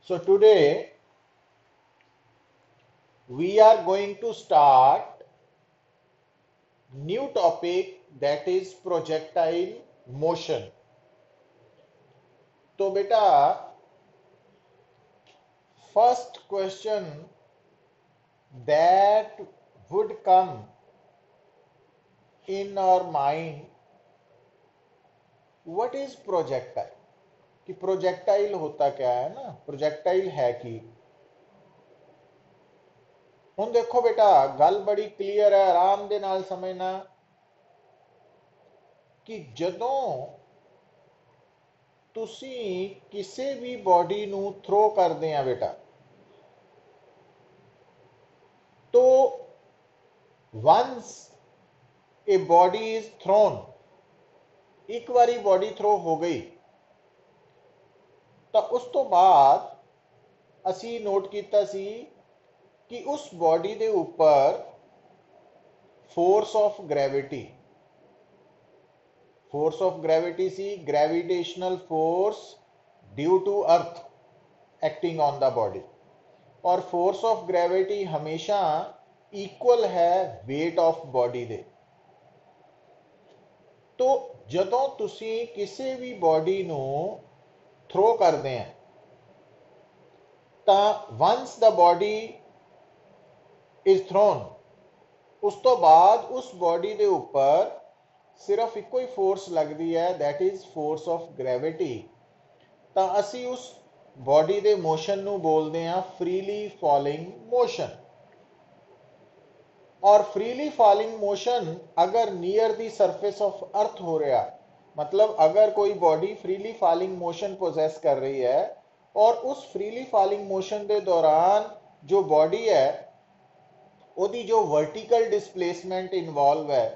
So today we are going to start new topic, that is projectile motion. तो बेटा first question that would come in our mind, what is projectile? कि projectile होता क्या है ना, projectile है कि ਹੁਣ देखो बेटा गल बड़ी क्लीयर है, आराम दे नाल समझना कि जदों ਤੁਸੀਂ ਕਿਸੇ ਵੀ ਬੋਡੀ ਨੂੰ ਥਰੋ ਕਰਦੇ ਆ बेटा, तो once a body is thrown, एक बारी बॉडी थ्रो हो गई तो उस तो बाद असी नोट किया सी कि उस बॉडी के ऊपर फोर्स ऑफ ग्रेविटी सी, gravitational force due to earth acting on the body, और फोर्स ऑफ ग्रेविटी हमेशा इक्वल है वेट ऑफ बॉडी दे। तो जदों तुसी किसी भी बॉडी नू थ्रो करते हैं तो once the body is thrown, उस तो बाद उस बॉडी के ऊपर सिर्फ एक ही फोर्स लगती है, that is force of gravity. तो असी उस बॉडी के मोशन नू बोलते हैं फ्रीली फॉलिंग मोशन। और फ्रीली फॉलिंग मोशन अगर near the surface of earth हो रहा, मतलब अगर कोई body freely falling motion possess कर रही है और उस फ्रीली फॉलिंग मोशन के दौरान जो बॉडी है ਉਹਦੀ जो वर्टिकल डिस्प्लेसमेंट इन्वॉल्व है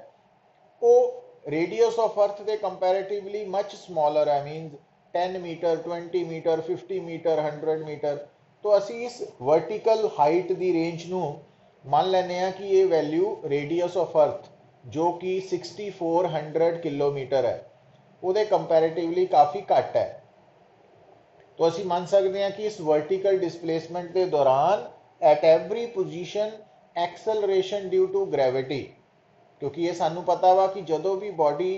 वो रेडियस ऑफ अर्थ के कंपैरेटिवली मच स्मॉलर है, means 10 metre 20 metre 50 metre 100 metre. तो असी इस वर्टिकल हाइट की रेंज नू मान लेने कि ये वैल्यू रेडियस ऑफ अर्थ जो कि 6400 किलोमीटर है वो कंपैरेटिवली काफ़ी घट है। तो असी मान सकते हैं कि इस वर्टिकल डिस्प्लेसमेंट के दौरान at every position acceleration due to gravity, क्योंकि ये सानू पता वा कि जदों भी body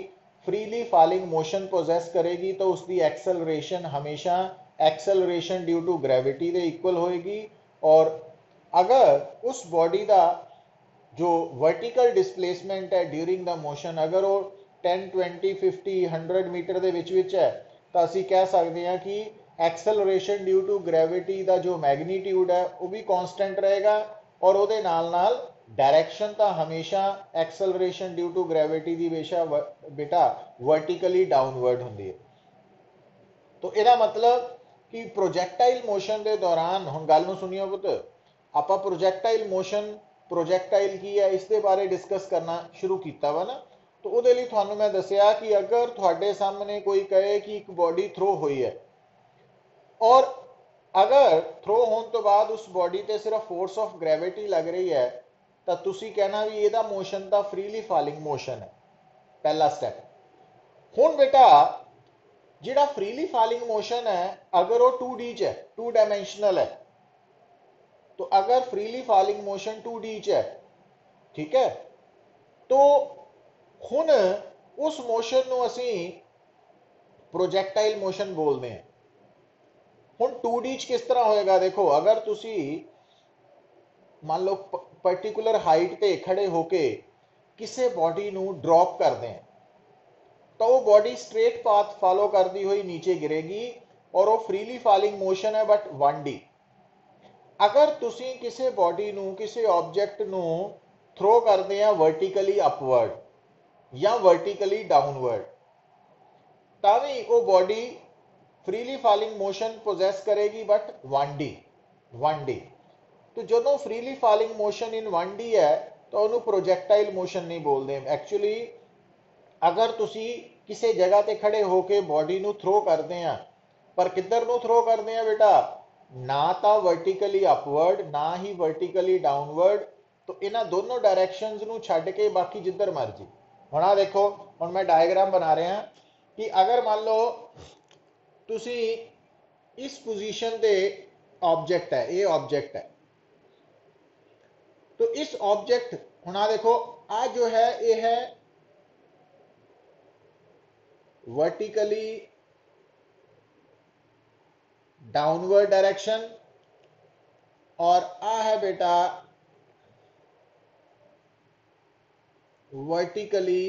freely falling motion possess करेगी तो उसकी एक्सेलरेशन हमेशा एक्सेलरेशन ड्यू टू ग्रेविटी के इक्वल होएगी। और अगर उस बॉडी का जो वर्टिकल डिस्प्लेसमेंट है ड्यूरिंग द मोशन अगर वो 10 20 50 100 मीटर के विच है तो असी कह सकते हैं कि एक्सेलरेशन ड्यू टू ग्रेविटी का जो मैगनीट्यूड है वो भी कॉन्स्टेंट रहेगा और वो नाल डायरेक्शन तो हमेशा एक्सेलरेशन ड्यू टू ग्रेविटी की बेटा वर्टिकली डाउनवर्ड होंगी है। तो यदा मतलब कि प्रोजेक्टाइल मोशन के दौरान हम गल नूं सुनियो पुत, आप प्रोजेक्टाइल मोशन प्रोजेक्टाइल की है इसके बारे डिस्कस करना शुरू किया वा ना। तो वो थानू मैं दसिया कि अगर थोड़े सामने कोई कहे कि एक बॉडी थ्रो हुई है और अगर थ्रो होने तो बाद उस बॉडी ते सिर्फ फोर्स ऑफ ग्रेविटी लग रही है तो तुसी कहना भी यदा मोशन तो फ्रीली फॉलिंग मोशन है, पहला स्टेप। हुण बेटा जिहड़ा फ्रीली फॉलिंग मोशन है अगर वो 2D च है, 2 डायमेंशनल है, तो अगर फ्रीली फॉलिंग मोशन 2D च है, ठीक है, तो हुण उस मोशन नूं असी प्रोजेक्टाइल मोशन बोलते हैं। हुण 2D किस तरह होएगा, देखो अगर तुसी मान लो पर्टिकुलर हाइट ते खड़े होके किसी बॉडी नू ड्रॉप कर दें तो वो बॉडी स्ट्रेट पाथ फॉलो करती हुई नीचे गिरेगी और वो फ्रीली फॉलिंग मोशन है बट 1D। अगर तुसी किसी बॉडी नू किसी ऑब्जेक्ट नू थ्रो करते हैं वर्टिकली अपवर्ड या वर्टिकली डाउनवर्ड तावी वो body freely falling motion possess करेगी बट 1D। तो जो फ्रीली फॉलिंग मोशन इन 1D है तो उन्होंने प्रोजेक्टाइल मोशन नहीं बोलते। एक्चुअली अगर तुसी किसी जगह ते खड़े होके बॉडी नू थ्रो करते हैं पर किधर नू थ्रो करते हैं बेटा, ना तो वर्टिकली अपवर्ड ना ही वर्टिकली डाउनवर्ड, तो इन्होंने दोनों डायरेक्शंस नू छड्ड के बाकी जिधर मर्जी। हुण आ देखो हुण मैं डायग्राम बना रहा कि अगर मान लो तुसी इस पोजीशन ते ऑब्जेक्ट है, ये ऑब्जेक्ट है। तो इस ऑब्जेक्ट हुण आ देखो, आ जो है ये है वर्टिकली डाउनवर्ड डायरेक्शन, और आ है बेटा वर्टिकली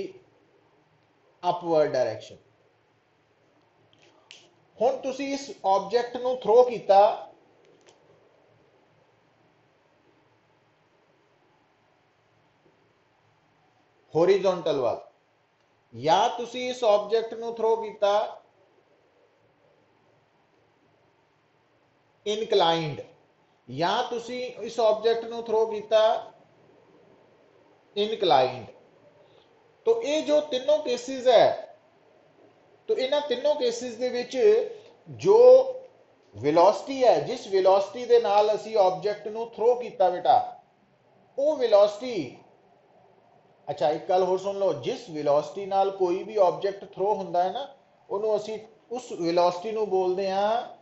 अपवर्ड डायरेक्शन। हुण तुसी इस ऑब्जेक्ट नू थ्रो किया होरिजोंटल वाल, या तुसी इस ऑब्जेक्ट नू थ्रो किया इनकलाइंड, या तुसी इस ऑब्जेक्ट नू थ्रो किया इनकलाइंड। तो ये जो तीनों केसेस है, तो इन्हां तीनों केसेस दे विच जो वेलोसिटी है, जिस वेलोसिटी दे नाल असी ऑब्जेक्ट नू थ्रो किया बेटा, वो वेलोसिटी, अच्छा एक गल होर सुन लो, जिस वेलोसिटी नाल कोई भी ऑब्जेक्ट थ्रो हुंदा है ना, उन्होंने असी उस वेलोसिटी नू बोलते हैं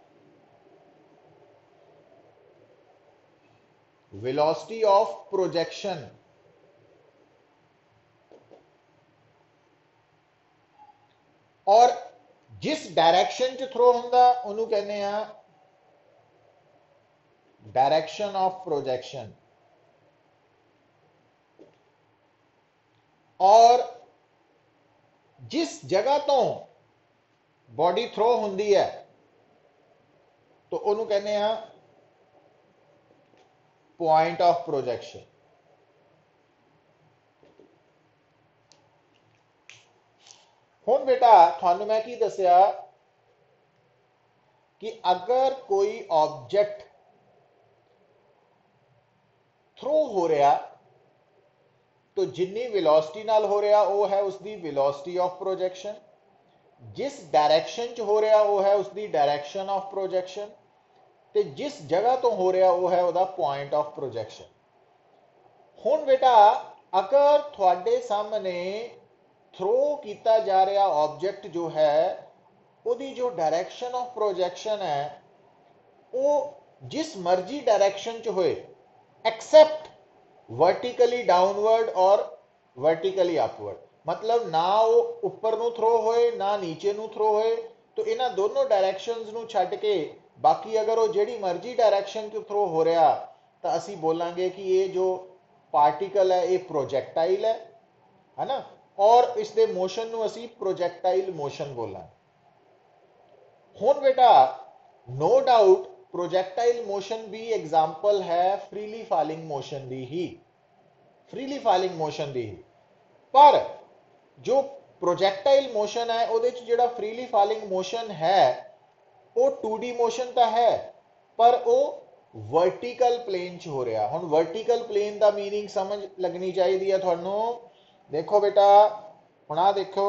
वेलोसिटी ऑफ प्रोजेक्शन। और जिस डायरेक्शन च थ्रो हुंदा उन्होंने कहते हैं डायरेक्शन ऑफ प्रोजेक्शन। और जिस जगह तो बॉडी थ्रो हुंदी है तो उन्होंने कहते हैं पॉइंट ऑफ प्रोजेक्शन। हुण बेटा थानू मैं की दसिया कि अगर कोई ऑब्जेक्ट थ्रो हो रहा तो जिन्नी वेलोसिटी नाल हो रहा वो है उसकी वेलोसिटी ऑफ प्रोजेक्शन, जिस डायरेक्शन च हो रहा वो है उसकी डायरेक्शन ऑफ प्रोजेक्शन, ते जिस जगह तो हो रहा वो है उसका पॉइंट ऑफ प्रोजेक्शन। हुण बेटा अगर थोड़े सामने थ्रो किया जा रहा ऑब्जेक्ट जो है उसकी जो डायरेक्शन ऑफ प्रोजेक्शन है वो जिस मर्जी डायरेक्शन च होए एक्सेप्ट वर्टिकली डाउनवर्ड और वर्टिकली अपवर्ड, मतलब ना वो ऊपर नू थ्रो होए ना नीचे नू थ्रो होए, तो इन्हां दोनों डायरेक्शंस नू छड्ड के बाकी अगर वो जेड़ी मर्जी डायरेक्शन च थ्रो हो रहा तो असी बोलांगे कि ये जो पार्टिकल है ये प्रोजेक्टाइल है ना, और इसके मोशन नू असी प्रोजेक्टाइल मोशन बोलांगे। हुण बेटा नो डाउट प्रोजेक्टाइल मोशन भी एग्जाम्पल है फ्रीली फॉलिंग मोशन दी ही, फ्रीली फॉलिंग मोशन दी ही। पर जो प्रोजेक्टाइल मोशन है ਉਹਦੇ ਚ ਜਿਹੜਾ फ्रीली फॉलिंग मोशन है वो 2D मोशन तो है पर वो वर्टिकल प्लेन च हो रहा। हुण वर्टिकल प्लेन का मीनिंग समझ लगनी चाहिए है थानू। देखो बेटा हुण आ देखो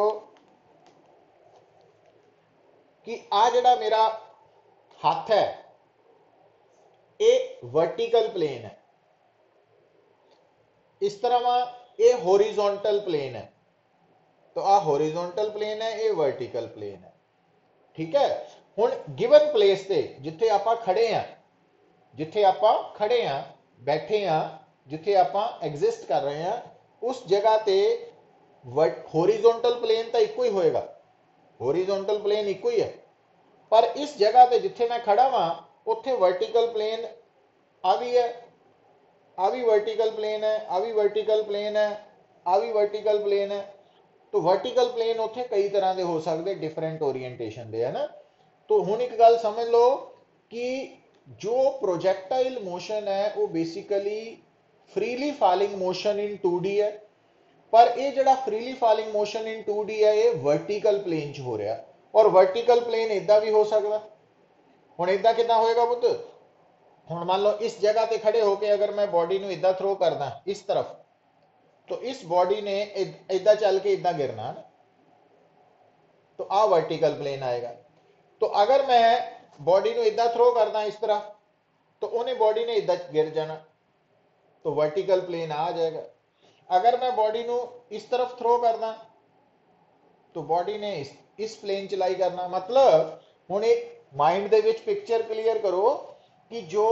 कि आ जड़ा मेरा हाथ है ये वर्टिकल प्लेन है, इस तरह ये हॉरिजॉन्टल प्लेन है, तो आ हॉरिजॉन्टल प्लेन है ये वर्टिकल प्लेन है, ठीक है। हुण गिवन प्लेस से जिथे आप खड़े हैं, जिथे आप खड़े हैं बैठे हैं, जिथे आप एग्जिस्ट कर रहे हैं उस जगह ते हॉरिजॉन्टल प्लेन तो इको ही होएगा, हॉरिजॉन्टल प्लेन इको ही है, पर इस जगह ते जिथे मैं खड़ा वहां उत्थे वर्टिकल प्लेन आ भी है, आ भी वर्टिकल प्लेन है, आ भी वर्टिकल प्लेन है, आ भी वर्टिकल प्लेन है। तो वर्टिकल प्लेन उत्थे कई तरह के हो सकते डिफरेंट ओरिएंटेशन दे, है ना। तो हुण एक गल समझ लो कि जो प्रोजेक्टाइल मोशन है वो basically freely falling motion in 2D है, पर ये जड़ा freely falling motion in 2D है ये वर्टिकल प्लेन च हो रहा। और वर्टिकल प्लेन इदा भी हो सकता, हुण इदा किदां होएगा पुत्त, हुण मान लो इस जगह ते खड़े होके अगर मैं बॉडी नू इदा थ्रो करदा इस तरफ, तो इस बॉडी ने इदा चल के इदा गिरना है, तो आ वर्टिकल प्लेन आएगा। तो अगर मैं बॉडी नू इदा थ्रो करदा इस तरह तो उन्हें बॉडी ने इदा गिर जाना, तो वर्टिकल प्लेन आ जाएगा। अगर मैं बॉडी नू इस तरफ थ्रो करदा तो बॉडी ने इस प्लेन चलाई करना। मतलब हुण एक mind they which picture clear करो कि जो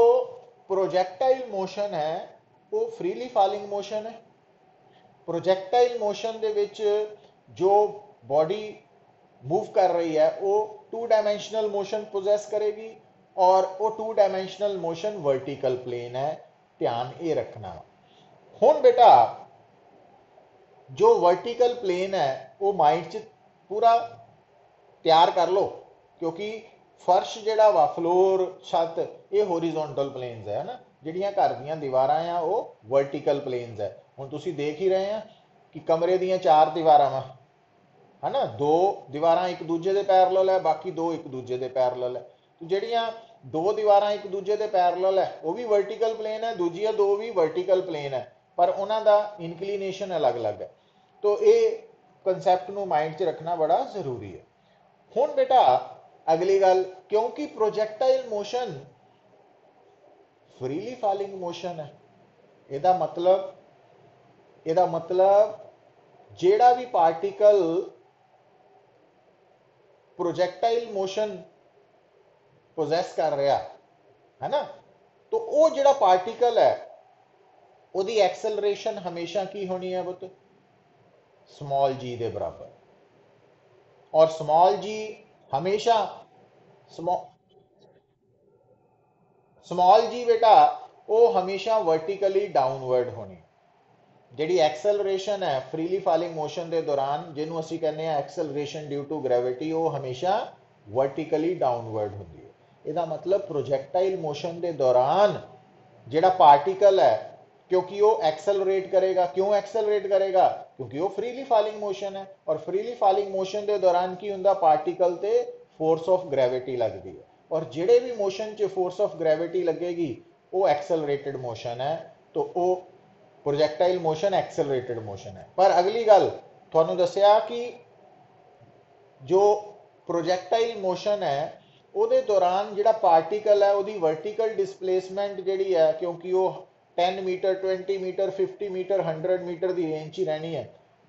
प्रोजेक्टाइल मोशन है वो फ्रीली फॉलिंग मोशन है। प्रोजेक्टाइल मोशन ਦੇ ਵਿੱਚ जो बॉडी मूव कर रही है वो 2 डायमेंशनल मोशन पोजेस करेगी और वो 2 डायमेंशनल मोशन वर्टिकल प्लेन है, ध्यान ये रखना। हुन बेटा जो वर्टिकल प्लेन है वो माइंड च पूरा तैयार कर लो, क्योंकि फर्श ਜਿਹੜਾ ਵਾ फ्लोर छत ये होरिजोनटल प्लेन्स है ना, ਜਿਹੜੀਆਂ ਘਰ ਦੀਆਂ ਦੀਵਾਰਾਂ ਆ ਉਹ वर्टिकल प्लेन्स है। ਹੁਣ ਤੁਸੀਂ ਦੇਖ ਹੀ ਰਹੇ ਆ ਕਿ ਕਮਰੇ ਦੀਆਂ 4 ਦੀਵਾਰਾਂ ਵਾ है ना, 2 ਦੀਵਾਰਾਂ ਇੱਕ ਦੂਜੇ ਦੇ ਪੈਰਲਲ ਹੈ, ਬਾਕੀ 2 ਇੱਕ ਦੂਜੇ ਦੇ ਪੈਰਲਲ ਹੈ। ਤੇ ਜਿਹੜੀਆਂ 2 ਦੀਵਾਰਾਂ ਇੱਕ ਦੂਜੇ ਦੇ ਪੈਰਲਲ ਹੈ ਉਹ ਵੀ वर्टिकल प्लेन है, ਦੂਜੀਆਂ 2 ਵੀ वर्टिकल प्लेन है, पर ਉਹਨਾਂ ਦਾ इंक्लिनेशन अलग-अलग है। तो ये कंसैप्ट ਨੂੰ माइंड 'ਚ ਰੱਖਣਾ बड़ा ਜ਼ਰੂਰੀ है। ਹੁਣ बेटा अगली गल, क्योंकि projectile motion freely falling motion है, ਇਹਦਾ मतलब ਜਿਹੜਾ ਵੀ पार्टिकल प्रोजेक्टाइल मोशन पोजेस कर रहा है ना, तो वो ਜਿਹੜਾ पार्टिकल है ਉਹਦੀ एक्सेलरेशन हमेशा की होनी है बुत स्मॉल जी के बराबर, और स्मॉल जी हमेशा स्मॉल जी बेटा वो हमेशा वर्टिकली डाउनवर्ड होनी। जी एक्सेलरेशन है फ्रीली फॉलिंग मोशन के दौरान जिन्हों असी कहने एक्सेलरेशन ड्यू टू ग्रेविटी, वो हमेशा वर्टिकली डाउनवर्ड होती है। इसका मतलब प्रोजेक्टाइल मोशन के दौरान जिहड़ा पार्टिकल है, क्योंकि वो एक्सेलरेट करेगा, क्यों एक्सेलरेट करेगा, क्योंकि वो फ्रीली फॉलिंग मोशन है, और फ्रीली फॉलिंग मोशन के दौरान की हुंदा पार्टिकल ते फोर्स ऑफ ग्रेविटी लगती है, और जिहड़े भी मोशन च फोर्स ऑफ ग्रेविटी लगेगी वो एक्सेलरेटेड मोशन है। तो वो प्रोजेक्टाइल मोशन एक्सेलरेटेड मोशन है। पर अगली गल तुहानूं दस्सिया कि जो प्रोजेक्टाइल मोशन है ਉਹਦੇ दौरान ਜਿਹੜਾ पार्टिकल है ਉਹਦੀ वर्टिकल डिसप्लेसमेंट ਜਿਹੜੀ है, क्योंकि वो 10 मीटर 20 मीटर 50 मीटर 100 मीटर की रेंज ही रहनी है,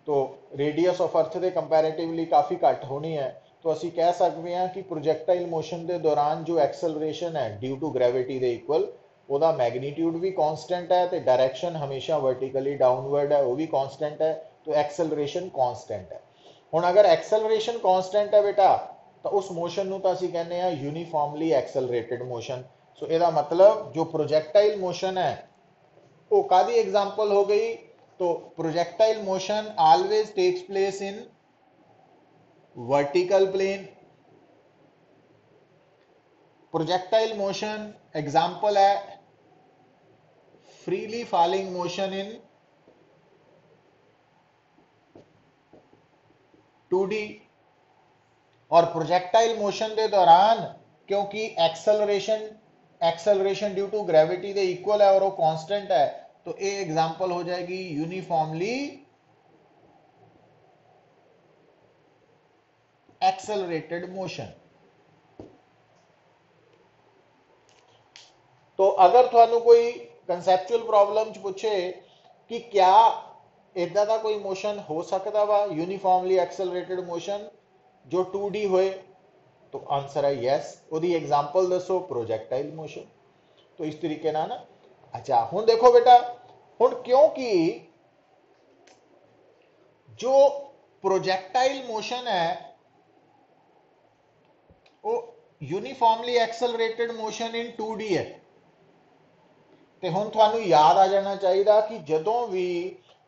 तो रेडियस ऑफ अर्थ के कंपैरेटिवली काफ़ी घट होनी है। तो असी कह सकते हैं कि प्रोजेक्टाइल मोशन के दौरान जो एक्सेलरेशन है ड्यू टू ग्रेविटी के इक्वल, ਉਹਦਾ मैग्नीट्यूड भी कॉन्स्टेंट है, तो डायरैक्शन हमेशा वर्टिकली डाउनवर्ड है, वो भी कॉन्स्टेंट है, तो एक्सेलरेशन कॉन्स्टेंट है। हुण अगर एक्सेलरेशन कॉन्स्टेंट है बेटा तो उस मोशन नूं तां असीं कहने आ यूनीफॉर्मली एक्सेलरेटेड मोशन। सो इसदा मतलब जो प्रोजेक्टाइल मोशन है वो कादी एग्जाम्पल हो गई, तो projectile motion always takes place in vertical plane. Projectile motion example है freely falling motion in 2D, और प्रोजेक्टाइल मोशन के दौरान क्योंकि एक्सेलरेशन ड्यू टू ग्रेविटी के इक्वल है और वो कांस्टेंट है, तो ये एग्जांपल हो जाएगी यूनिफॉर्मली एक्सेलरेटेड मोशन। तो अगर थानू कोई कंसैप्चुअल प्रॉब्लम पूछे कि क्या इदा का कोई मोशन हो सकता वा यूनिफॉर्मली एक्सेलरेटेड मोशन जो 2D होए, तो आंसर है यस। ओदी एग्जांपल दसो प्रोजेक्टाइल मोशन। तो इस तरीके ना ना अच्छा हुण देखो बेटा, हुण क्योंकि जो प्रोजेक्टाइल मोशन है वो uniformly accelerated motion in 2D है, तो हुण तुहानू याद आ जाना चाहिए कि जदों भी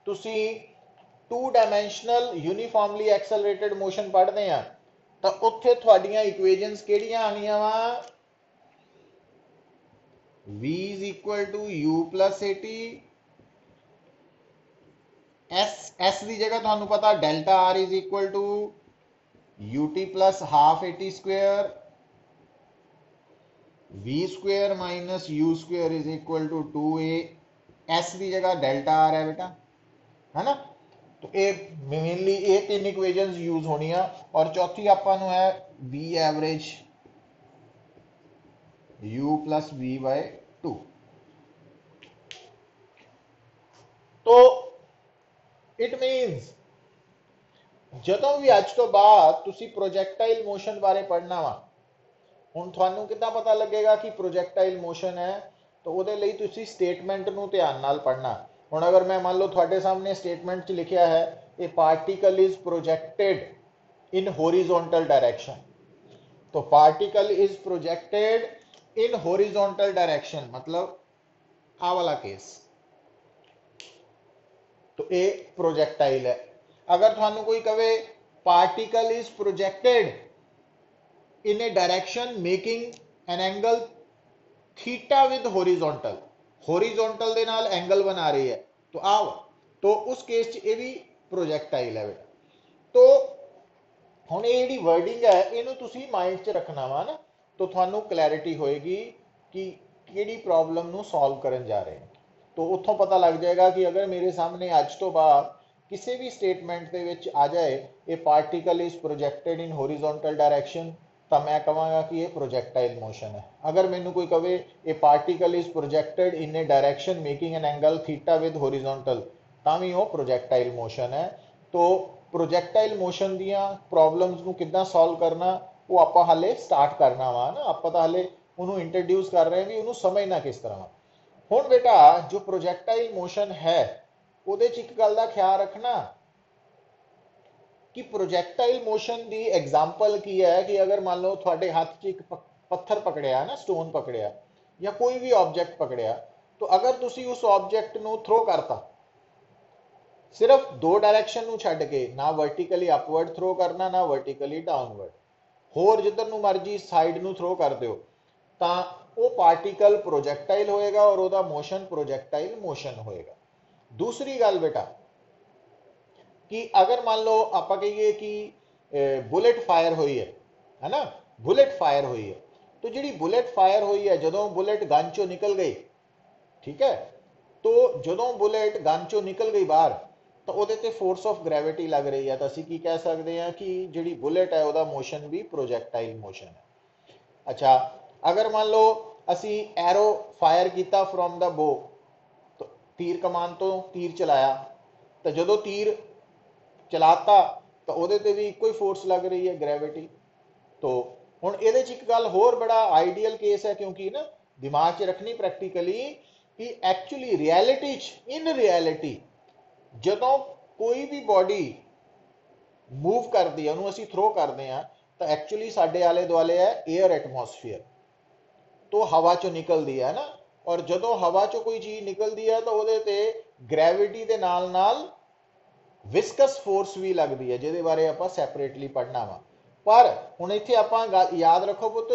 तुसी 2 डायमेंशनल यूनिफॉर्मली एक्सेलरेटेड मोशन पढ़ते हैं तो उत्थे तुहाडियां इक्वेशनस किहड़ियां आनियां वा, v is equal to u plus at, s की जगह तुहानू पता delta r is equal to ut plus half at square, v square minus u square is equal to 2a, s की जगह डेल्टा r है बेटा, है ना। तो ये मेनली ये 3 इक्वेशंस यूज होनी है, और चौथी आपां नूं है v average u plus v by 2। तो इट मीनस जदों भी अज तो बाद तुसी प्रोजेक्टाइल मोशन बारे पढ़ना वा, ਹੁਣ ਤੁਹਾਨੂੰ ਕਿੱਦਾਂ ਪਤਾ ਲੱਗੇਗਾ ਕਿ ਪ੍ਰੋਜੈਕਟਾਈਲ ਮੋਸ਼ਨ ਹੈ? ਤਾਂ ਉਹਦੇ ਲਈ ਤੁਸੀਂ ਸਟੇਟਮੈਂਟ ਨੂੰ ਧਿਆਨ ਨਾਲ ਪੜ੍ਹਨਾ। ਹੁਣ ਅਗਰ ਮੈਂ ਮੰਨ ਲਓ ਤੁਹਾਡੇ ਸਾਹਮਣੇ ਸਟੇਟਮੈਂਟ 'ਚ ਲਿਖਿਆ ਹੈ ਇਹ particle is projected in horizontal direction, तो particle is projected in horizontal direction मतलब आ वाला केस, तो ए प्रोजेक्टाइल है। अगर थानू कोई कहे particle is projected in a direction making an angle theta with horizontal, horizontal दे नाल एंगल बना रही है, तो आओ तो उस केस च ये भी प्रोजेक्टाइल है बेटा। तो ਹੁਣ ਇਹ ਜਿਹੜੀ ਵਰਡਿੰਗ ਹੈ ਇਹਨੂੰ ਤੁਸੀਂ ਮਾਈਂਡ 'ਚ ਰੱਖਣਾ ਵਾ ਨਾ, ਤਾਂ ਤੁਹਾਨੂੰ ਕਲੈਰਿਟੀ ਹੋਏਗੀ ਕਿ ਕਿਹੜੀ ਪ੍ਰੋਬਲਮ ਨੂੰ ਸੋਲਵ ਕਰਨ ਜਾ ਰਹੇ ਹਾਂ। ਤਾਂ ਉੱਥੋਂ ਪਤਾ ਲੱਗ ਜਾਏਗਾ ਕਿ ਅਗਰ ਮੇਰੇ ਸਾਹਮਣੇ ਅੱਜ ਤੋਂ ਬਾਅਦ ਕਿਸੇ ਵੀ ਸਟੇਟਮੈਂਟ ਦੇ ਵਿੱਚ ਆ ਜਾਏ ਇਹ particle is projected in horizontal direction, ਤਾਂ ਮੈਂ ਕਹਾਂਗਾ ਕਿ ਇਹ ਪ੍ਰੋਜੈਕਟਾਈਲ ਮੋਸ਼ਨ ਹੈ। ਅਗਰ ਮੈਨੂੰ ਕੋਈ ਕਵੇ ਇਹ particle is projected in A direction making N angle theta with horizontal, ਤਾਂ ਵੀ ਉਹ ਪ੍ਰੋਜੈਕਟਾਈਲ ਮੋਸ਼ਨ ਹੈ। तो प्रोजैक्टाइल मोशन दियां प्रॉब्लम्स ਨੂੰ ਕਿੱਦਾਂ ਸੋਲਵ ਕਰਨਾ ਉਹ ਆਪਾਂ ਹਾਲੇ ਸਟਾਰਟ ਕਰਨਾ ਵਾ ਨਾ, ਆਪਾਂ ਤਾਂ ਹਾਲੇ ਉਹਨੂੰ ਇੰਟਰੋਡਿਊਸ ਕਰ ਰਹੇ ਹਾਂ ਵੀ ਉਹਨੂੰ ਸਮਝਣਾ ਕਿਸ ਤਰ੍ਹਾਂ। ਹੁਣ ਬੇਟਾ ਜੋ ਪ੍ਰੋਜੈਕਟਾਈਲ ਮੋਸ਼ਨ ਹੈ ਉਹਦੇ 'ਚ ਇੱਕ ਗੱਲ ਦਾ ਖਿਆਲ ਰੱਖਣਾ ਕਿ ਪ੍ਰੋਜੈਕਟਾਈਲ ਮੋਸ਼ਨ ਦੀ ਐਗਜ਼ਾਮਪਲ ਕੀ ਹੈ ਕਿ ਅਗਰ ਮੰਨ ਲਓ ਤੁਹਾਡੇ ਹੱਥ 'ਚ ਇੱਕ ਪੱਥਰ ਪਕੜਿਆ ਨਾ, ਸਟੋਨ ਪਕੜਿਆ ਜਾਂ ਕੋਈ ਵੀ ਆਬਜੈਕਟ ਪਕੜਿਆ, ਤਾਂ ਅਗਰ ਤੁਸੀਂ ਉਸ ਆਬਜੈਕਟ ਨੂੰ ਥਰੋ ਕਰਤਾ सिर्फ दो डायरेक्शन ਨੂੰ ਛੱਡ ਕੇ, ਨਾ ਵਰਟੀਕਲੀ ਅਪਵਰਡ ਥਰੋ ਕਰਨਾ ਨਾ ਵਰਟੀਕਲੀ ਡਾਊਨਵਰਡ, ਹੋਰ ਜਿੱਧਰ ਨੂੰ ਮਰਜੀ ਸਾਈਡ ਨੂੰ ਥਰੋ ਕਰ ਦਿਓ, ਤਾਂ ਉਹ ਪਾਰਟੀਕਲ ਪ੍ਰੋਜੈਕਟਾਈਲ ਹੋਏਗਾ ਔਰ ਉਹਦਾ ਮੋਸ਼ਨ ਪ੍ਰੋਜੈਕਟਾਈਲ ਮੋਸ਼ਨ ਹੋਏਗਾ। ਦੂਸਰੀ ਗੱਲ ਬੇਟਾ ਕਿ ਅਗਰ ਮੰਨ ਲਓ ਆਪਾਂ ਕਹੀਏ ਕਿ ਬੁਲੇਟ ਫਾਇਰ ਹੋਈ ਹੈ ਨਾ, ਬੁਲੇਟ ਫਾਇਰ ਹੋਈ ਹੈ, तो ਜਿਹੜੀ ਬੁਲੇਟ ਫਾਇਰ ਹੋਈ ਹੈ ਜਦੋਂ ਬੁਲੇਟ ਗਨ ਚੋਂ ਨਿਕਲ ਗਈ, ਠੀਕ ਹੈ, तो ਜਦੋਂ ਬੁਲੇਟ ਗਨ ਚੋਂ ਨਿਕਲ ਗਈ ਬਾਹਰ ਤਾਂ ਉਹਦੇ ਤੇ ਫੋਰਸ ਆਫ ਗ੍ਰੈਵਿਟੀ ਲੱਗ ਰਹੀ ਹੈ, ਤਾਂ ਅਸੀਂ ਕੀ ਕਹਿ ਸਕਦੇ ਹਾਂ ਕਿ ਜਿਹੜੀ ਬੁਲੇਟ ਹੈ ਉਹਦਾ ਮੋਸ਼ਨ ਵੀ ਪ੍ਰੋਜੈਕਟਾਈਲ ਮੋਸ਼ਨ ਹੈ। ਅੱਛਾ, ਅਗਰ ਮੰਨ ਲਓ ਅਸੀਂ ਐਰੋ ਫਾਇਰ ਕੀਤਾ ਫਰੋਮ ਦਾ ਬੋ, ਤੀਰ ਕਮਾਨ ਤੋਂ ਤੀਰ ਚਲਾਇਆ, ਤਾਂ ਜਦੋਂ ਤੀਰ ਚਲਾਤਾ ਤਾਂ ਉਹਦੇ ਤੇ ਵੀ ਇੱਕੋ ਹੀ ਫੋਰਸ ਲੱਗ ਰਹੀ ਹੈ, ਗ੍ਰੈਵਿਟੀ। तो ਹੁਣ ਇਹਦੇ 'ਚ ਇੱਕ ਗੱਲ ਹੋਰ ਬੜਾ ਆਈਡੀਅਲ ਕੇਸ ਹੈ, ਕਿਉਂਕਿ ਨਾ ਦਿਮਾਗ 'ਚ ਰੱਖਣੀ ਪ੍ਰੈਕਟੀਕਲੀ ਕਿ ਐਕਚੁਅਲੀ ਰਿਐਲਿਟੀ 'ਚ, ਇਨ ਰਿਐਲਿਟੀ ਜਦੋਂ ਕੋਈ ਵੀ ਬੋਡੀ ਮੂਵ ਕਰਦੀ ਹੈ ਉਹਨੂੰ ਅਸੀਂ ਥਰੋ ਕਰਦੇ ਹਾਂ ਤਾਂ ਐਕਚੁਅਲੀ ਸਾਡੇ ਆਲੇ ਦੁਆਲੇ ਹੈ 에ਅਰ ਐਟਮੋਸਫੀਅਰ, ਤੋਂ ਹਵਾ ਚੋਂ ਨਿਕਲਦੀ ਹੈ ਨਾ, ਔਰ ਜਦੋਂ ਹਵਾ ਚੋਂ ਕੋਈ ਚੀਜ਼ ਨਿਕਲਦੀ ਹੈ ਤਾਂ ਉਹਦੇ ਤੇ ਗ੍ਰੈਵਿਟੀ ਦੇ ਨਾਲ ਨਾਲ ਵਿਸਕਸ ਫੋਰਸ ਵੀ ਲੱਗਦੀ ਹੈ, ਜਿਹਦੇ ਬਾਰੇ ਆਪਾਂ ਸੈਪਰੇਟਲੀ ਪੜ੍ਹਨਾ ਵਾ। ਪਰ ਹੁਣ ਇੱਥੇ ਆਪਾਂ ਯਾਦ ਰੱਖੋ ਪੁੱਤ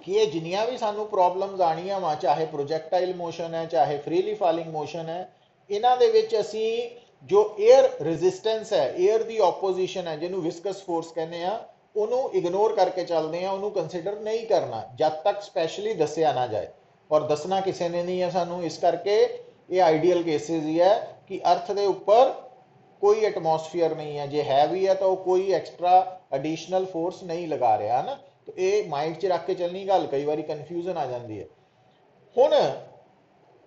ਕਿ ਇਹ ਜਿੰਨੀਆਂ ਵੀ ਸਾਨੂੰ ਪ੍ਰੋਬਲਮਸ ਆਣੀਆਂ ਵਾ, ਚਾਹੇ ਪ੍ਰੋਜੈਕਟਾਈਲ ਮੋਸ਼ਨ ਹੈ ਚਾਹੇ ਫ੍ਰੀਲੀ ਫਾਲਿੰਗ ਮੋਸ਼ਨ ਹੈ, ਇਹਨਾਂ ਦੇ ਵਿੱਚ ਅਸੀਂ ਜੋ 에ਅਰ ਰੈਜ਼ਿਸਟੈਂਸ ਹੈ, 에ਅਰ ਦੀ ਆਪੋਜੀਸ਼ਨ ਹੈ ਜਿਹਨੂੰ ਵਿਸਕਸ ਫੋਰਸ ਕਹਿੰਦੇ ਆ, ਉਹਨੂੰ ਇਗਨੋਰ ਕਰਕੇ ਚੱਲਦੇ ਆ, ਉਹਨੂੰ ਕੰਸੀਡਰ ਨਹੀਂ ਕਰਨਾ ਜਦ ਤੱਕ ਸਪੈਸ਼ਲੀ ਦੱਸਿਆ ਨਾ ਜਾਏ, ਔਰ ਦੱਸਣਾ ਕਿਸੇ ਨੇ ਨਹੀਂ ਹੈ ਸਾਨੂੰ। ਇਸ ਕਰਕੇ ਇਹ ਆਈਡੀਅਲ ਕੇਸਿਸ ਹੀ ਹੈ ਕਿ ਅਰਥ ਦੇ ਉੱਪਰ ਕੋਈ ਐਟਮੋਸਫੀਅਰ ਨਹੀਂ ਹੈ, ਜੇ ਹੈ ਵੀ ਹੈ ਤਾਂ ਉਹ ਕੋਈ ਐਕਸਟਰਾ ਐਡੀਸ਼ਨਲ ਫੋਰਸ ਨਹੀਂ ਲਗਾ ਰਿਹਾ ਨਾ। तो ਇਹ ਮਾਈਂਡ 'ਚ ਰੱਖ ਕੇ ਚੱਲਣੀ ਗੱਲ, ਕਈ ਵਾਰੀ ਕਨਫਿਊਜ਼ਨ ਆ ਜਾਂਦੀ ਹੈ। ਹੁਣ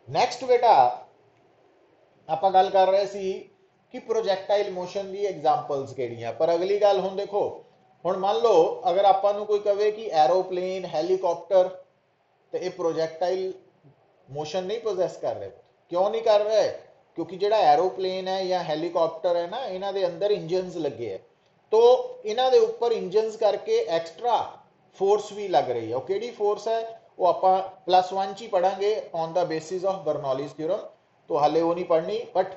ਨੈਕਸਟ ਬੇਟਾ ਆਪਾਂ ਗੱਲ ਕਰ ਰਹੇ ਸੀ ਕਿ ਪ੍ਰੋਜੈਕਟਾਈਲ ਮੋਸ਼ਨ ਦੀ ਐਗਜ਼ਾਮਪਲਸ ਕਿਹੜੀਆਂ, ਪਰ ਅਗਲੀ ਗੱਲ ਹੁਣ ਦੇਖੋ, ਹੁਣ ਮੰਨ ਲਓ ਅਗਰ ਆਪਾਂ ਨੂੰ ਕੋਈ ਕਵੇ ਕਿ ਐਰੋਪਲੇਨ, ਹੈਲੀਕਾਪਟਰ, ਤੇ ਇਹ ਪ੍ਰੋਜੈਕਟਾਈਲ ਮੋਸ਼ਨ ਨਹੀਂ ਪ੍ਰੋਸੈਸ ਕਰ ਰਹੇ। ਕਿਉਂ ਨਹੀਂ ਕਰ ਰਹੇ? ਕਿਉਂਕਿ ਜਿਹੜਾ ਐਰੋਪਲੇਨ ਹੈ ਜਾਂ ਹੈਲੀਕਾਪਟਰ ਹੈ ਨਾ, ਇਹਨਾਂ ਦੇ ਅੰਦਰ ਇੰਜਨਸ ਲੱਗੇ ਹੈ, तो ਇਹਨਾਂ ਦੇ ਉੱਪਰ ਇੰਜਨਸ ਕਰਕੇ ਐਕਸਟਰਾ ਫੋਰਸ ਵੀ ਲੱਗ ਰਹੀ ਹੈ। ਉਹ ਕਿਹੜੀ ਫੋਰਸ ਹੈ ਉਹ ਆਪਾਂ +1 ਚ ਹੀ ਪੜਾਂਗੇ on the basis of Bernoulli's theorem, तो ਹਾਲੇ ਉਹ ਨਹੀਂ ਪੜਨੀ। ਬਟ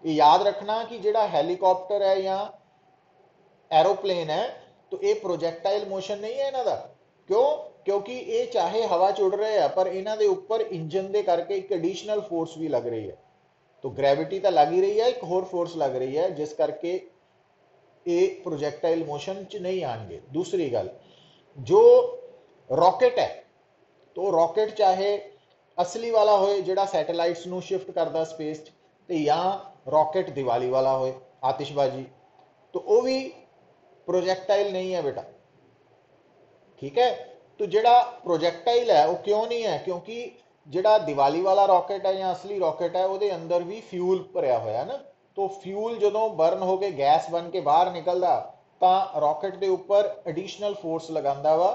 ਇਹ ਯਾਦ ਰੱਖਣਾ ਕਿ ਜਿਹੜਾ ਹੈਲੀਕਾਪਟਰ ਹੈ ਜਾਂ ਐਰੋਪਲੇਨ ਹੈ तो ਇਹ ਪ੍ਰੋਜੈਕਟਾਈਲ ਮੋਸ਼ਨ ਨਹੀਂ ਹੈ ਇਹਨਾਂ ਦਾ। ਕਿਉਂ? ਕਿਉਂਕਿ ਇਹ ਚਾਹੇ ਹਵਾ 'ਚ ਉੱਡ ਰਹੇ ਆ ਪਰ ਇਹਨਾਂ ਦੇ ਉੱਪਰ ਇੰਜਨ ਦੇ ਕਰਕੇ ਇੱਕ ਐਡੀਸ਼ਨਲ ਫੋਰਸ ਵੀ ਲੱਗ ਰਹੀ ਹੈ। तो ਗ੍ਰੈਵਿਟੀ ਤਾਂ ਲੱਗ ਹੀ ਰਹੀ ਹੈ, ਇੱਕ ਹੋਰ ਫੋਰਸ ਲੱਗ ਰਹੀ ਹੈ, ਜਿਸ ਕਰਕੇ ਇਹ ਪ੍ਰੋਜੈਕਟਾਈਲ ਮੋਸ਼ਨ 'ਚ ਨਹੀਂ ਆਣਗੇ। दूसरी गल, जो रॉकेट है तो रॉकेट चाहे असली वाला होए जिहड़ा सैटेलाइट्स नूं शिफ्ट करदा स्पेस 'ਚ, ते या रॉकेट दिवाली वाला होए आतिशबाजी, तो वो भी प्रोजैक्टाइल नहीं है बेटा, ठीक है। तो जिहड़ा प्रोजैक्टाइल है वो क्यों नहीं है? क्योंकि जिहड़ा दिवाली वाला रॉकेट है या असली रॉकेट है ਉਹਦੇ अंदर भी फ्यूल भरिया होया ना, तो फ्यूल ਜਦੋਂ बर्न होके गैस बन के बाहर निकलदा ਤਾਂ रॉकेट के उपर एडिशनल फोर्स लगांदा वा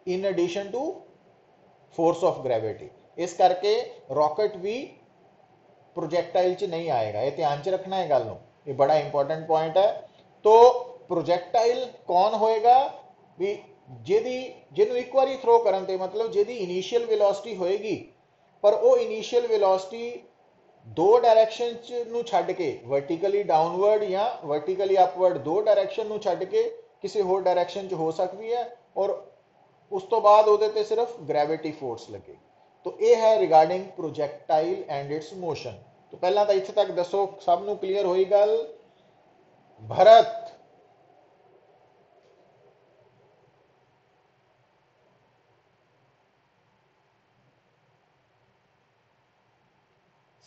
in addition to force of gravity. इस करके रॉकेट भी प्रोजैक्टाइल च नहीं आएगा, ये ध्यान च रखना है गल नूं, ये बड़ा इंपॉर्टेंट पॉइंट है। तो प्रोजैक्टाइल कौन होएगा भी जिहदी जिहनूं एक बारी थ्रो करन ते मतलब जिहदी इनीशियल वेलोसिटी होएगी पर वो इनीशियल वेलोसिटी दो डायरैक्शन नूं छड्ड के वर्टिकली डाउनवर्ड या वर्टिकली अपवर्ड दो डायरैक्शन नूं छड्ड के किसी होर डायरैक्शन च हो सकती है और उस तो बाद ਉਹਦੇ ਤੇ सिर्फ ग्रेविटी फोर्स लगे। तो यह है रिगार्डिंग प्रोजैक्टाइल एंड इट्स मोशन। तो पहला तो इत्थे तक दसो सब नूं क्लीयर होई गल। भरत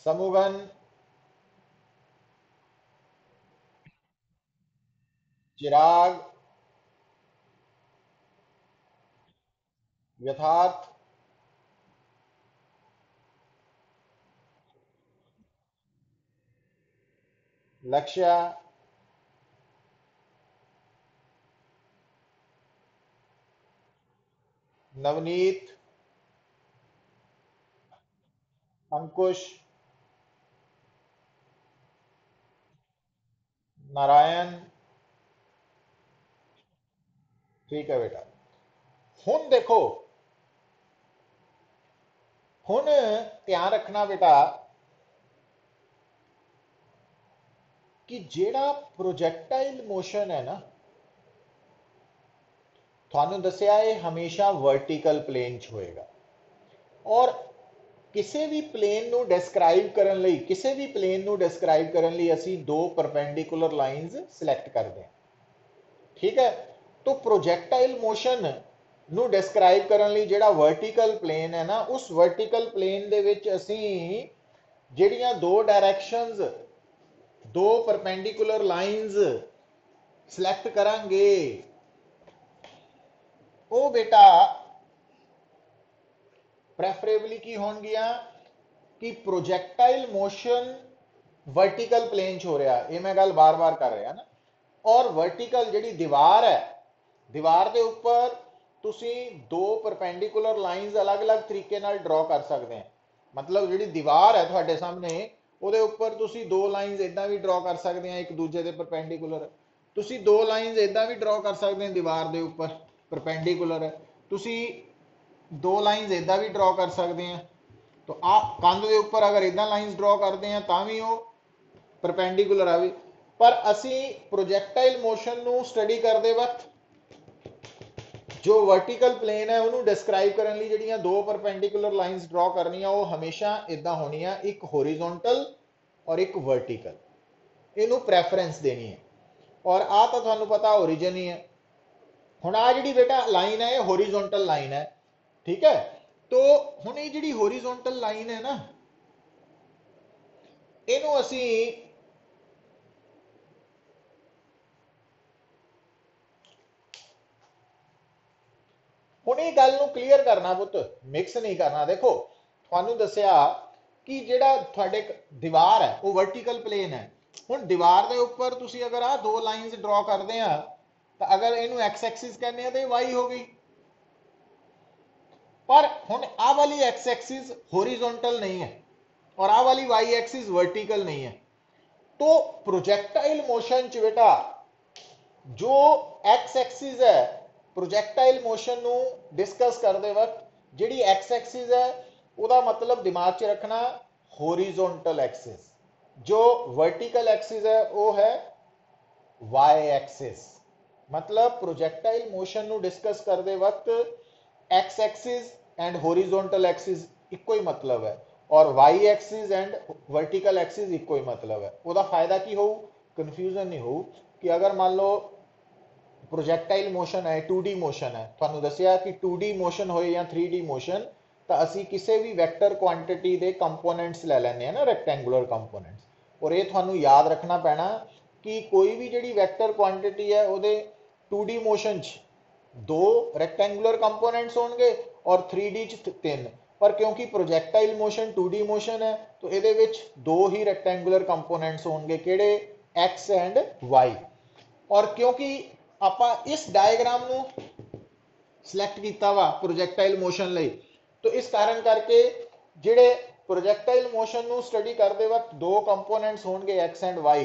समूगन चिराग यथार्थ लक्ष्य नवनीत अंकुश नारायण। ठीक है बेटा, हुण देखो, हुण ध्यान रखना बेटा कि जेड़ा प्रोजैक्टाइल मोशन है ना, थानू दसिया है हमेशा वर्टिकल प्लेन च होएगा और किसी भी प्लेन ਨੂੰ ਡਿਸਕ੍ਰਾਈਬ ਕਰਨ ਲਈ ਕਿਸੇ ਵੀ ਪਲੇਨ ਨੂੰ ਡਿਸਕ੍ਰਾਈਬ ਕਰਨ ਲਈ ਅਸੀਂ ਦੋ ਪਰਪੈਂਡੀਕੂਲਰ ਲਾਈਨਸ ਸਿਲੈਕਟ ਕਰਦੇ ਹਾਂ। ਠੀਕ ਹੈ, तो प्रोजैक्टाइल मोशन ਨੂੰ ਡਿਸਕ੍ਰਾਈਬ ਕਰਨ ਲਈ ਜਿਹੜਾ वर्टिकल प्लेन है ना, उस वर्टिकल प्लेन ਦੇ ਵਿੱਚ ਅਸੀਂ ਜਿਹੜੀਆਂ ਦੋ डायरेक्शंस दो परपेंडिकुलर लाइंस सिलेक्ट करांगे वो बेटा प्रेफरेबली की होणगियां कि प्रोजैक्टाइल मोशन वर्टिकल प्लेन च हो रहा, ये मैं गल बार बार कर रहा ना। और वर्टिकल जिहड़ी दीवार है, दीवार के उपर तुसी दो परपेंडिकुलर लाइंस अलग अलग तरीके नाल ड्रॉ कर सकते हैं। मतलब जिहड़ी दीवार है तुहाडे सामने ਉਹਦੇ ਉੱਪਰ ਤੁਸੀਂ ਦੋ ਲਾਈਨਸ ਇਦਾਂ ਵੀ ਡਰਾ ਕਰ ਸਕਦੇ ਆ ਇੱਕ ਦੂਜੇ ਦੇ ਪਰਪੈਂਡੀਕੂਲਰ। ਤੁਸੀਂ ਦੋ ਲਾਈਨਸ ਇਦਾਂ ਵੀ ਡਰਾ ਕਰ ਸਕਦੇ ਆ ਦੀਵਾਰ ਦੇ ਉੱਪਰ ਪਰਪੈਂਡੀਕੂਲਰ ਹੈ। ਤੁਸੀਂ ਦੋ ਲਾਈਨਸ ਇਦਾਂ ਵੀ ਡਰਾ ਕਰ ਸਕਦੇ ਆ। तो आ कंध के उपर अगर इदा लाइन्स ड्रॉ करते हैं तो भी वो परपेंडिकुलर आवे। पर असी प्रोजैक्टाइल मोशन नू स्टडी करते वक्त जो वर्टिकल प्लेन है उन्होंने डिस्क्राइब करने लिए जिहड़ियां दो परपेंडिकुलर लाइन्स ड्रॉ करनियां वो हमेशा इदा होनियां, एक होरिजोंटल और एक वर्टिकल, इनू प्रेफरेंस देनी है। और आ तो तुहानू पता ओरिजिन ही है। हुण आ जिहड़ी बेटा लाइन है होरिजोंटल लाइन है, ठीक है। तो हुण ये जिहड़ी होरिजोंटल लाइन है ना, इनू असी हुण ये गल नू क्लीयर करना पुत, मिक्स नहीं करना। देखो तुहानू दसिया कि जिहड़ा तुहाडे दीवार है वो वर्टिकल प्लेन है। हुण दीवार के उपर तुसी अगर आ दो लाइन्स ड्रॉ करते हैं तो अगर इनू एक्स एक्सिस कहने हैं तो वाई हो गई। पर हुण आ वाली एक्स एक्सिस होरिजोंटल नहीं है और आ वाली वाई एक्सिस वर्टिकल नहीं है। तो प्रोजैक्टाइल मोशन च बेटा जो एक्स एक्सिस है प्रोजैक्टाइल मोशन नू डिस्कस करते वक्त जिहड़ी एक्स एक्सिस है उसका मतलब दिमाग च रखना होरिजोंटल एक्सिस, जो वर्टिकल एक्सिस है वो है वाई एक्सिस। मतलब प्रोजैक्टाइल मोशन नू डिस्कस करते वक्त x axis and horizontal axis इको ही मतलब है और y axis and vertical axis इको ही मतलब है। उसका फायदा की हो, कन्फ्यूजन नहीं हो कि अगर मान लो प्रोजैक्टाइल मोशन है 2D मोशन है, तुहानू दसिया कि 2D मोशन हो या 3D मोशन तो असी किसी भी वैक्टर क्वांटिटी के कंपोनेंट्स ले लेने हैं ना, रैक्टेंगुलर कंपोनेंट्स। और ये तुहानू याद रखना पैना कि कोई भी जिहड़ी वैक्टर क्वांटिटी है वो 2D मोशन दो रैक्टेंगुलर कंपोनेंट्स होंगे और 3D च तीन। पर क्योंकि प्रोजैक्टाइल मोशन 2D मोशन है तो ये दो ही रैक्टेंगुलर कंपोनेंट्स होंगे, किहड़े एक्स एंड वाई। और क्योंकि आप इस डायग्राम नू ਸਿਲੈਕਟ ਕੀਤਾ ਵਾ ਪ੍ਰੋਜੈਕਟਾਈਲ ਮੋਸ਼ਨ ਲਈ। तो इस कारण करके ਜਿਹੜੇ ਪ੍ਰੋਜੈਕਟਾਈਲ ਮੋਸ਼ਨ ਨੂੰ ਸਟੱਡੀ ਕਰਦੇ ਵਕਤ ਦੋ ਕੰਪੋਨੈਂਟਸ ਹੋਣਗੇ x and y।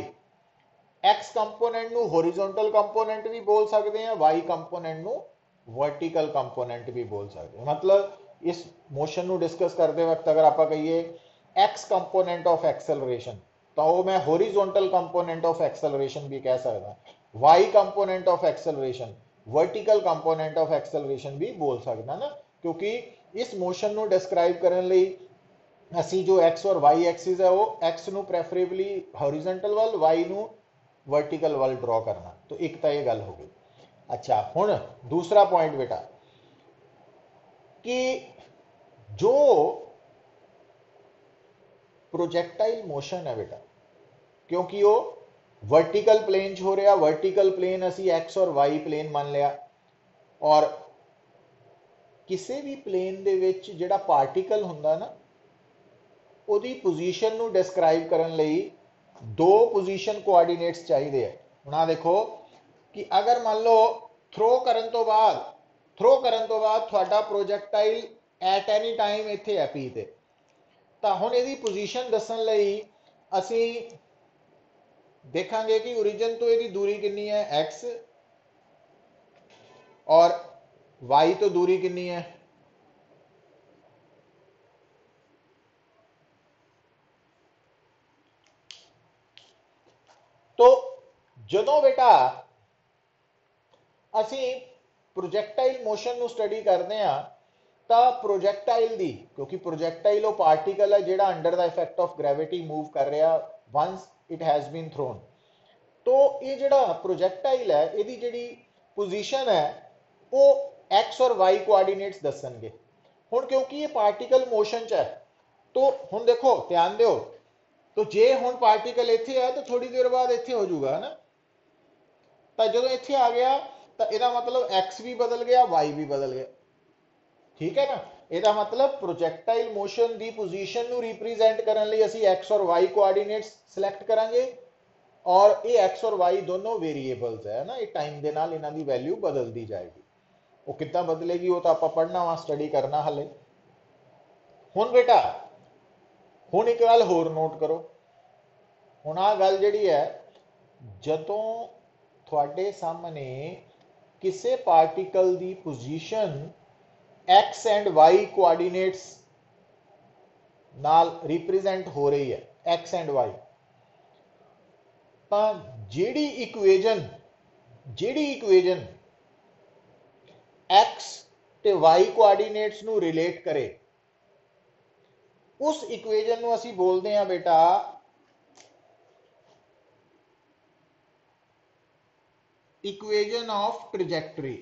x component ਨੂੰ ਹੋਰੀਜ਼ੋਨਟਲ ਕੰਪੋਨੈਂਟ ਵੀ ਬੋਲ ਸਕਦੇ ਆ, y ਕੰਪੋਨੈਂਟ ਨੂੰ वर्टिकल कंपोनेंट भी बोल सकते हैं। मतलब इस मोशन ਨੂੰ डिस्कस करते वक्त अगर आप कहिए x कंपोनेंट ऑफ एक्सेलरेशन तो वो मैं हॉरिजॉन्टल कंपोनेंट ऑफ एक्सेलरेशन भी कह सकता, y component of acceleration vertical component of acceleration भी बोल सकता ना, क्योंकि इस मोशन ਨੂੰ डिस्क्राइब ਕਰਨ ਲਈ ਅਸੀਂ जो x और y एक्सिस है वो x ਨੂੰ प्रेफरेबली हॉरिजॉन्टल ਵੱਲ, y ਨੂੰ वर्टिकल ਵੱਲ ड्रॉ करना। तो एक तो ये गल हो गई। अच्छा, हुण दूसरा पॉइंट बेटा कि जो प्रोजेक्टाइल मोशन है बेटा, क्योंकि वो वर्टिकल प्लेन हो रहा, वर्टिकल प्लेन असी एक्स और वाई प्लेन मान लिया, और किसी भी प्लेन दे विच जिहड़ा पार्टिकल हुंदा ना उहदी पोजीशन नूं डिस्क्राइब करन लई दो पोजीशन कोआर्डीनेट्स चाहिए। हुण आ देखो कि अगर मान लो थ्रो करन तो बाद थोड़ा प्रोजेक्टाइल एट एनी टाइम इत्थे है पी ते, तो हुण इहदी पोजीशन दस्सण लई असी देखांगे कि ओरिजिन तो इहदी दूरी कितनी है x और y तो दूरी कितनी है। तो जदों बेटा ਅਸੀਂ ਪ੍ਰੋਜੈਕਟਾਈਲ ਮੋਸ਼ਨ ਨੂੰ ਸਟੱਡੀ ਕਰਦੇ ਆ ਤਾਂ ਪ੍ਰੋਜੈਕਟਾਈਲ ਦੀ, ਕਿਉਂਕਿ ਪ੍ਰੋਜੈਕਟਾਈਲ ਉਹ ਪਾਰਟੀਕਲ ਹੈ ਜਿਹੜਾ under the effect of gravity move ਕਰ ਰਿਹਾ ones it has been thrown. तो ये ਜਿਹੜਾ ਪ੍ਰੋਜੈਕਟਾਈਲ ਹੈ ਇਹਦੀ ਜਿਹੜੀ ਪੋਜੀਸ਼ਨ ਹੈ ਉਹ x और y ਕੋਆਰਡੀਨੇਟਸ ਦੱਸਣਗੇ। ਹੁਣ ਕਿਉਂਕਿ ਇਹ ਪਾਰਟੀਕਲ ਮੋਸ਼ਨ ਚ ਹੈ तो ਹੁਣ ਦੇਖੋ ਧਿਆਨ ਦਿਓ, तो ਜੇ ਹੁਣ ਪਾਰਟੀਕਲ ਇੱਥੇ ਹੈ ਤਾਂ ਥੋੜੀ ਦੇਰ ਬਾਅਦ ਇੱਥੇ ਹੋ ਜਾਊਗਾ ਨਾ, ਤਾਂ ਜਦੋਂ ਇੱਥੇ ਆ ਗਿਆ तो यदा मतलब x भी बदल गया, y भी बदल गया। ठीक है ना, यदा मतलब प्रोजेक्टाइल मोशन की पोजीशन ਨੂੰ रिप्रेजेंट करने ਲਈ ਅਸੀਂ x और y कोऑर्डिनेट्स सिलेक्ट करांगे, और ये x और y दोनों वेरिएबल्स है ना, ये टाइम के नाल इन्हां दी वैल्यू बदलती जाएगी। वो कितना बदलेगी वो तो आप पढ़ना वा, स्टडी करना हले। हुण बेटा हुण एक गल होर नोट करो, हुण आ गल जिहड़ी है जदों तुहाडे सामने किसी पार्टिकल की position x and y coordinates नाल रिप्रेजेंट हो रही है, x एंड y, तो जेड़ी इक्वेजन x ते y कोआर्डिनेट्स नू रिलेट करे उस इक्वेजन नू असी बोलते हैं बेटा equation of trajectory.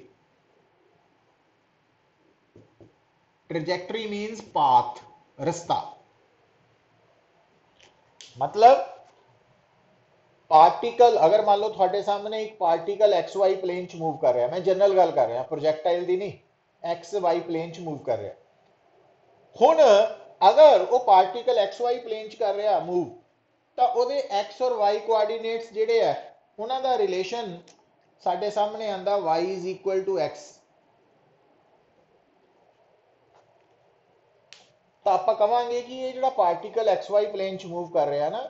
Trajectory means path, रास्ता। मतलब पार्टिकल अगर मान लो थोड़े सामने एक पार्टिकल एक्स वाई प्लेन च मूव कर रहा है, मैं जनरल गल कर रहा प्रोजेक्टाइल दी नहीं, एक्स वाई प्लेन च मूव कर रहा। हुण अगर वो पार्टिकल एक्स वाई प्लेन च कर रहा मूव, तो उहदे एक्स और वाई कोआर्डीनेट्स जिहड़े है उन्हां दा रिलेशन साडे सामने आंदा y is equal to x। तो आप कहांगे कि ये जो पार्टिकल एक्स वाई प्लेन च मूव कर रहा है ना,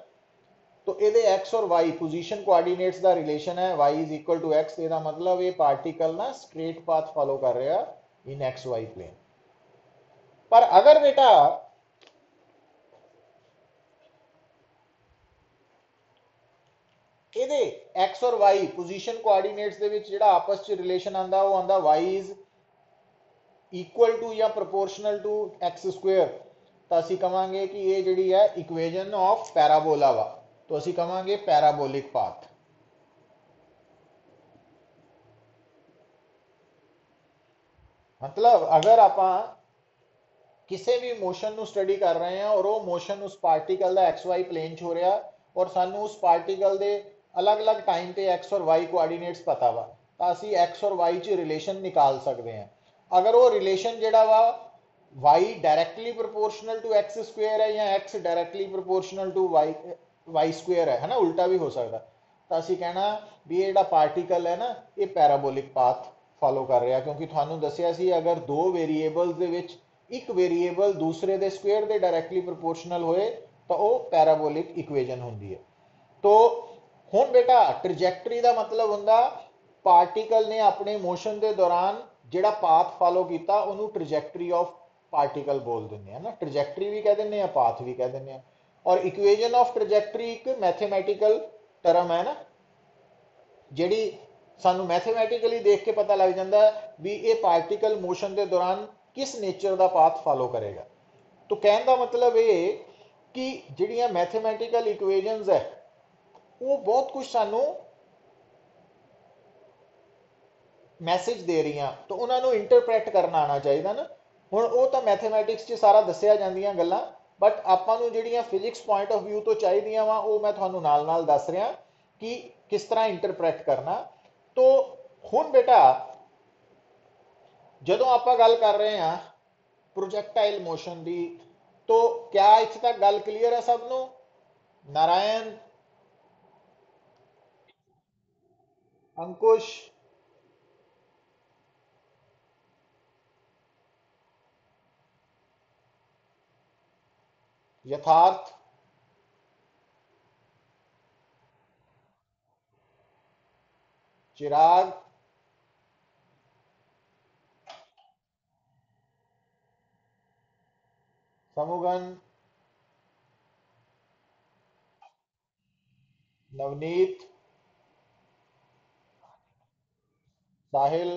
तो ये एक्स और वाई पोजीशन कोआर्डिनेट्स का रिलेशन है y is equal to x। इसका मतलब ये पार्टिकल ना स्ट्रेट पाथ फॉलो कर रहा इन एक्स वाई प्लेन। पर अगर बेटा ਇਹਦੇ x और y पोजीशन कोआर्डिनेट्स ਦੇ ਵਿੱਚ ਜਿਹੜਾ ਆਪਸ ਚ ਰਿਲੇਸ਼ਨ ਆਂਦਾ ਉਹ ਆਂਦਾ y इज इक्वल टू या प्रोपोर्शनल टू x स्क्वायर। तो ਅਸੀਂ ਕਹਾਂਗੇ ਕਿ ਇਹ ਜਿਹੜੀ ਹੈ ਇਕੁਏਸ਼ਨ ਆਫ ਪੈਰਾਬੋਲਾ ਵਾ, तो ਅਸੀਂ ਕਹਾਂਗੇ ਪੈਰਾਬੋਲਿਕ ਪਾਥ। मतलब अगर आप किसी भी मोशन ਨੂੰ स्टडी कर रहे हैं और वो मोशन उस पार्टिकल का एक्स वाई प्लेन च हो रहा और सानू उस पार्टिकल के अलग अलग टाइम पे एक्स और वाई कोआर्डीनेट्स पता वा, तो असी एक्स और वाई च रिलेशन निकाल सकते हैं। अगर वो रिलेशन जिहड़ा वा y directly proportional to x square है या x directly proportional to y square है ना, उल्टा भी हो सकता, तो असी कहना भी ये जिहड़ा पार्टिकल है ना ये पैराबोलिक पाथ ਫਾਲੋ ਕਰ ਰਿਹਾ, ਕਿਉਂਕਿ ਤੁਹਾਨੂੰ ਦੱਸਿਆ ਸੀ ਅਗਰ ਦੋ ਵੇਰੀਏਬਲਸ ਦੇ ਵਿੱਚ ਇੱਕ ਵੇਰੀਏਬਲ ਦੂਸਰੇ ਦੇ ਸਕੁਅਰ ਦੇ ਡਾਇਰੈਕਟਲੀ ਪ੍ਰੋਪੋਰਸ਼ਨਲ ਹੋਏ ਤਾਂ ਉਹ ਪੈਰਾਬੋਲਿਕ ਇਕੁਏਸ਼ਨ ਹੁੰਦੀ ਹੈ। ਤੋ ਹੁਣ ਬੇਟਾ ਟ੍ਰੈਜੈਕਟਰੀ ਦਾ ਮਤਲਬ ਹੁੰਦਾ ਪਾਰਟੀਕਲ ਨੇ ਆਪਣੇ ਮੋਸ਼ਨ ਦੇ ਦੌਰਾਨ ਜਿਹੜਾ ਪਾਥ ਫਾਲੋ ਕੀਤਾ ਉਹਨੂੰ ਟ੍ਰੈਜੈਕਟਰੀ ਆਫ ਪਾਰਟੀਕਲ ਬੋਲ ਦਿੰਦੇ ਆ ਨਾ, ਟ੍ਰੈਜੈਕਟਰੀ ਵੀ ਕਹਿ ਦਿੰਦੇ ਆ, ਪਾਥ ਵੀ ਕਹਿ ਦਿੰਦੇ ਆ। ਔਰ ਇਕੁਏਸ਼ਨ ਆਫ ਟ੍ਰੈਜੈਕਟਰੀ ਇੱਕ ਮੈਥਮੈਟੀਕਲ ਟਰਮ ਹੈ ਨਾ, ਜਿਹੜੀ ਸਾਨੂੰ ਮੈਥਮੈਟਿਕਲੀ ਦੇਖ ਕੇ ਪਤਾ ਲੱਗ ਜਾਂਦਾ ਵੀ ਇਹ ਪਾਰਟੀਕਲ ਮੋਸ਼ਨ ਦੇ ਦੌਰਾਨ ਕਿਸ ਨੇਚਰ ਦਾ ਪਾਥ ਫਾਲੋ ਕਰੇਗਾ। तो कहने का मतलब ये कि ਜਿਹੜੀਆਂ मैथमेटिकल इक्वेशंस है वो बहुत कुछ सानू मैसेज दे रही हैं, तो उन्होंने इंटरप्रैट करना आना चाहिए ना। ਹੁਣ ਉਹ ਤਾਂ ਮੈਥਮੈਟਿਕਸ 'ਚ ਸਾਰਾ ਦੱਸਿਆ ਜਾਂਦੀਆਂ ਗੱਲਾਂ, ਬਟ ਆਪਾਂ ਨੂੰ ਜਿਹੜੀਆਂ ਫਿਜ਼ਿਕਸ ਪੁਆਇੰਟ ਆਫ View ਤੋਂ ਚਾਹੀਦੀਆਂ ਵਾ ਉਹ ਮੈਂ ਤੁਹਾਨੂੰ ਨਾਲ ਨਾਲ ਦੱਸ ਰਿਹਾ ਕਿ ਕਿਸ ਤਰ੍ਹਾਂ ਇੰਟਰਪ੍ਰੈਟ ਕਰਨਾ। ਤੋ ਹੁਣ ਬੇਟਾ ਜਦੋਂ ਆਪਾਂ ਗੱਲ ਕਰ ਰਹੇ ਹਾਂ प्रोजेक्टाइल मोशन की, तो क्या इत्थे तक गल क्लीयर है सबनों? नारायण, अंकुश, यथार्थ, चिराग, समुगन, नवनीत, साहिल,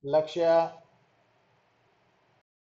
लक्ष्य,